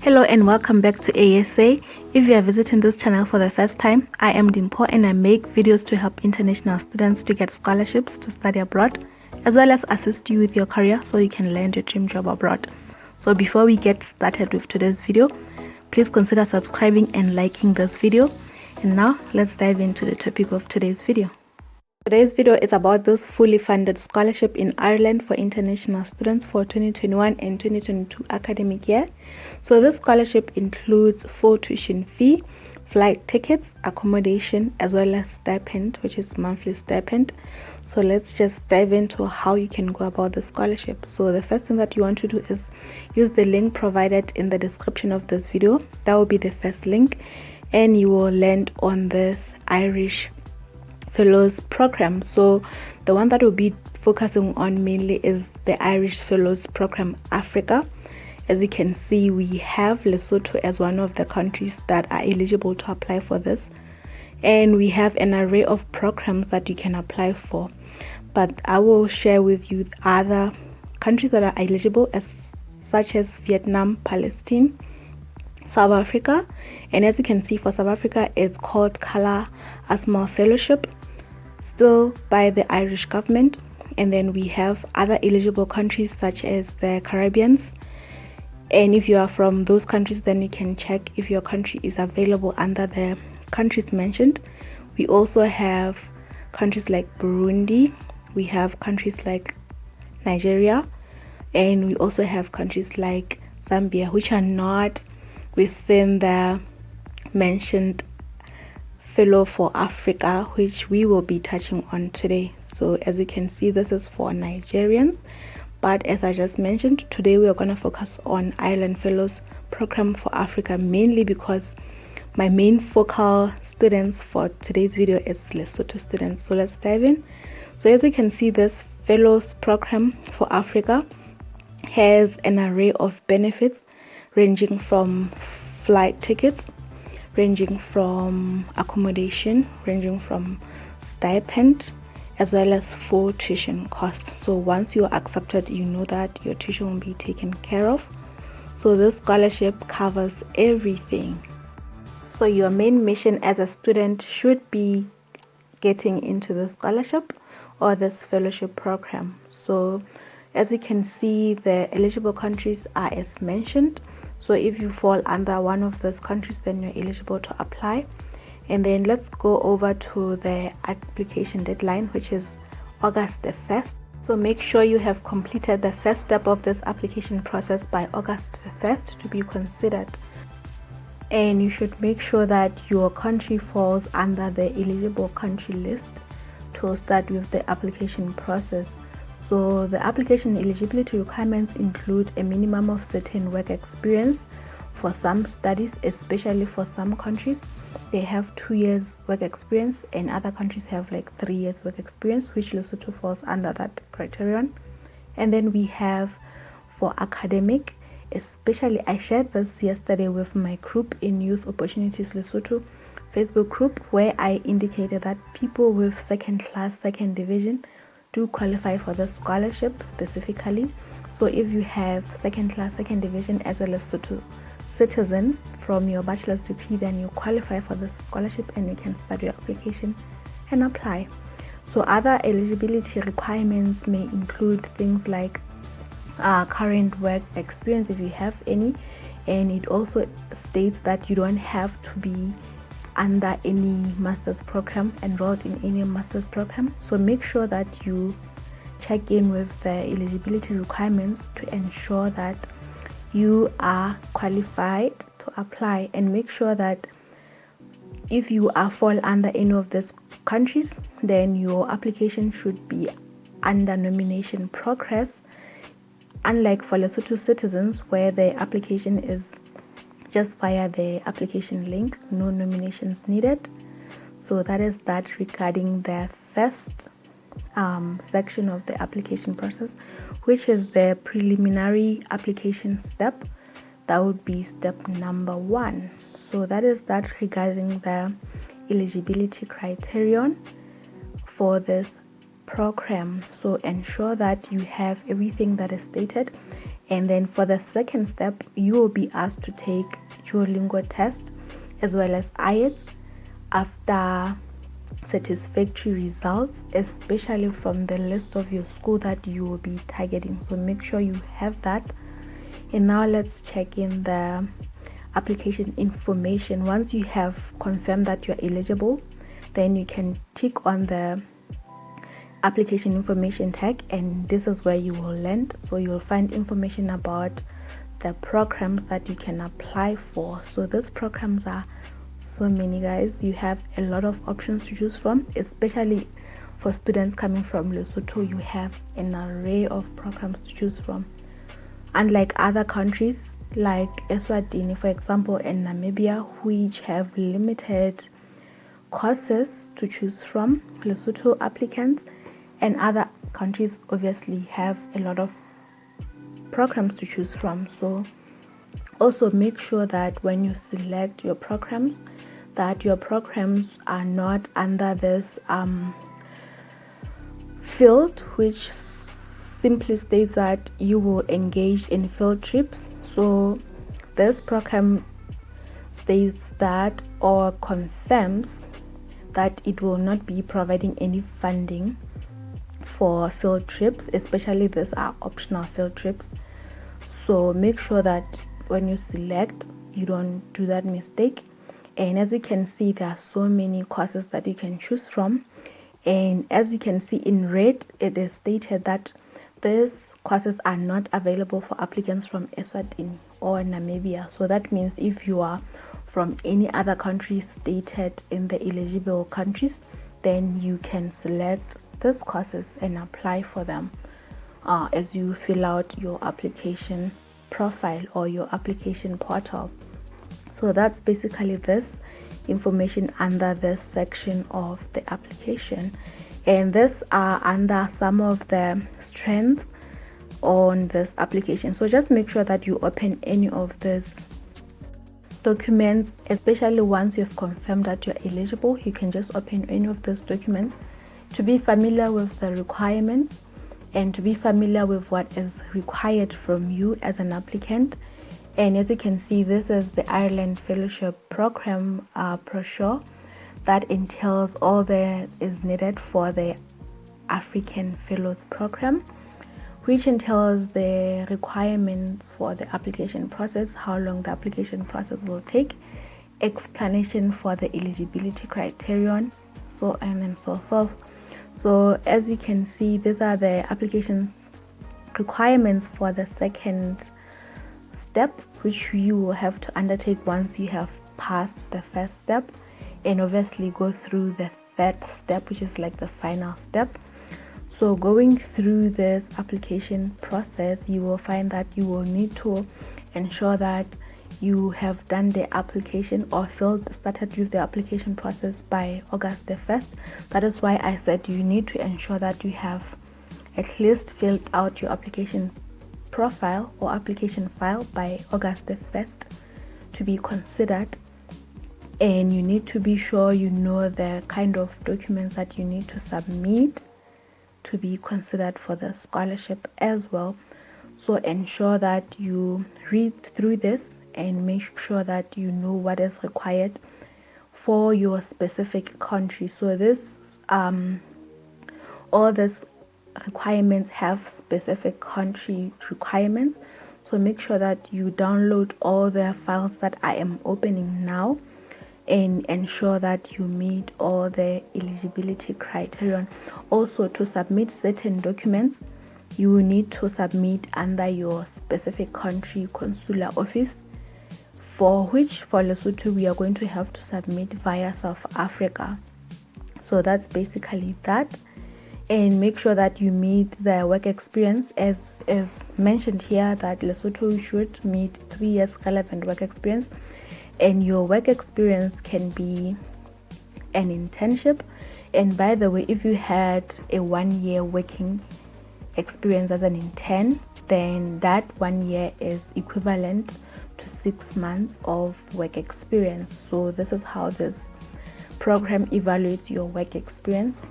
Hello and welcome back to ASA. If you are visiting this channel for the first time, I am Dimpo and I make videos to help international students to get scholarships to study abroad, as well as assist you with your career so you can land your dream job abroad. So before we get started with today's video, please consider subscribing and liking this video. And now let's dive into the topic of today's video. Today's video is about this fully funded scholarship in Ireland for international students for 2021 and 2022 academic year. So this scholarship includes full tuition fee, flight tickets, accommodation, as well as stipend, which is monthly stipend. So let's just dive into how you can go about the scholarship. So the first thing that you want to do is use the link provided in the description of this video. That will be the first link, and you will land on this Irish Fellows program. So the one that will be focusing on mainly is the Irish Fellows program Africa. As you can see, we have Lesotho as one of the countries that are eligible to apply for this, and we have an array of programs that you can apply for, but I will share with you other countries that are eligible, such as Vietnam, Palestine, South Africa. And as you can see, for South Africa, it's called Kala Asmal Fellowship, still by the Irish government. And then we have other eligible countries such as the Caribbeans, and if you are from those countries, then you can check if your country is available under the countries mentioned. We also have countries like Burundi, we have countries like Nigeria, and we also have countries like Zambia, which are not within the mentioned fellow for Africa, which we will be touching on today. So as you can see, this is for Nigerians, but as I just mentioned, today we are going to focus on Ireland Fellows program for Africa, mainly because my main focal students for today's video is Lesotho students. So let's dive in. So as you can see, this Fellows program for Africa has an array of benefits ranging from flight tickets, ranging from accommodation, ranging from stipend, as well as full tuition costs. So once you are accepted, you know that your tuition will be taken care of. So this scholarship covers everything. So your main mission as a student should be getting into the scholarship or this fellowship program. So as you can see, the eligible countries are as mentioned. So if you fall under one of those countries, then you're eligible to apply. And then let's go over to the application deadline, which is August the 1st. So make sure you have completed the first step of this application process by August the 1st to be considered. And you should make sure that your country falls under the eligible country list to start with the application process. So the application eligibility requirements include a minimum of certain work experience. For some studies, especially for some countries, they have 2 years work experience, and other countries have like 3 years work experience, which Lesotho falls under that criterion. And then we have for academic, especially I shared this yesterday with my group in Youth Opportunities Lesotho Facebook group, where I indicated that people with second class, second division do qualify for the scholarship specifically. So if you have second class, second division as a Lesotho citizen from your bachelor's degree, then you qualify for the scholarship and you can start your application and apply. So other eligibility requirements may include things like current work experience if you have any, and it also states that you don't have to be under any master's program, enrolled in any master's program. So make sure that you check in with the eligibility requirements to ensure that you are qualified to apply, and make sure that if you are fall under any of these countries, then your application should be under nomination progress, unlike for Lesotho citizens where the application is just via the application link, no nominations needed. So that is that regarding the first section of the application process, which is the preliminary application step. That would be step number 1. So that is that regarding the eligibility criterion for this program. So ensure that you have everything that is stated, And then for the second step, you will be asked to take Duolingo test as well as IELTS after satisfactory results, especially from the list of your school that you will be targeting. So make sure you have that. And now let's check in the application information. Once you have confirmed that you're eligible, then you can tick on the application information tag, and this is where you will land. So you'll find information about the programs that you can apply for. So these programs are so many, guys. You have a lot of options to choose from, especially for students coming from Lesotho. You have an array of programs to choose from, unlike other countries like Eswatini, for example, and Namibia, which have limited courses to choose from. Lesotho applicants and other countries obviously have a lot of programs to choose from. So also make sure that when you select your programs, that your programs are not under this field, which simply states that you will engage in field trips. So this program states that, or confirms that, it will not be providing any funding for field trips, especially these are optional field trips. So make sure that when you select, you don't do that mistake. And as you can see, there are so many courses that you can choose from, and as you can see in red, it is stated that these courses are not available for applicants from Eswatini or Namibia. So that means if you are from any other country stated in the eligible countries, then you can select these courses and apply for them as you fill out your application profile or your application portal. So that's basically this information under this section of the application, and these are under some of the strengths on this application. So just make sure that you open any of these documents, especially once you've confirmed that you're eligible. You can just open any of those documents to be familiar with the requirements and to be familiar with what is required from you as an applicant. And as you can see, this is the Ireland Fellowship Program brochure that entails all that is needed for the African Fellows Program, which entails the requirements for the application process, how long the application process will take, explanation for the eligibility criterion, so on and so forth. So as you can see, these are the application requirements for the second step, which you will have to undertake once you have passed the first step, and obviously go through the third step, which is like the final step. So going through this application process, you will find that you will need to ensure that you have done the application or started with the application process by August the 1st. That is why I said you need to ensure that you have at least filled out your application profile or application file by August the 1st to be considered. And you need to be sure you know the kind of documents that you need to submit to be considered for the scholarship as well. So ensure that you read through this and make sure that you know what is required for your specific country. So this all these requirements have specific country requirements. So make sure that you download all the files that I am opening now and ensure that you meet all the eligibility criterion. Also, to submit certain documents, you will need to submit under your specific country consular office, for which for Lesotho we are going to have to submit via South Africa. So that's basically that. And make sure that you meet the work experience as mentioned here, that Lesotho should meet 3 years relevant work experience, and your work experience can be an internship. And by the way, if you had a 1 year working experience as an intern, then that 1 year is equivalent to 6 months of work experience. So this is how this program evaluates your work experience.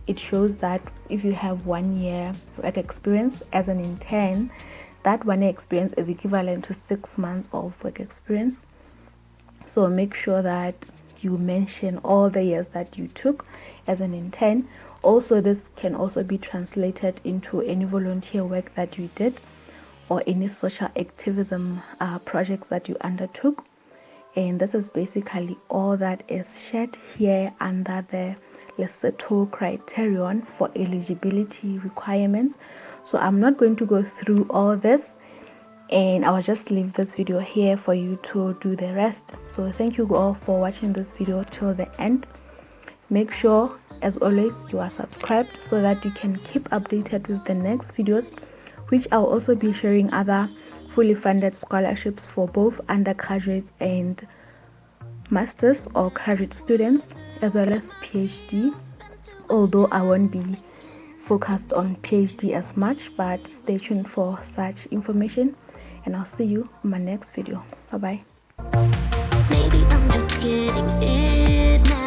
It shows that if you have 1 year work experience as an intern, that 1 year experience is equivalent to 6 months of work experience. So make sure that you mention all the years that you took as an intern. Also, this can also be translated into any volunteer work that you did or any social activism projects that you undertook. And this is basically all that is shared here under the Lesotho criterion for eligibility requirements. So I'm not going to go through all this, and I'll just leave this video here for you to do the rest. So thank you all for watching this video till the end. Make sure, as always, you are subscribed so that you can keep updated with the next videos, which I'll also be sharing other fully funded scholarships for both undergraduates and masters or graduate students, as well as PhD, although I won't be focused on PhD as much, but stay tuned for such information, and I'll see you in my next video. Bye bye. Maybe I'm just getting it now.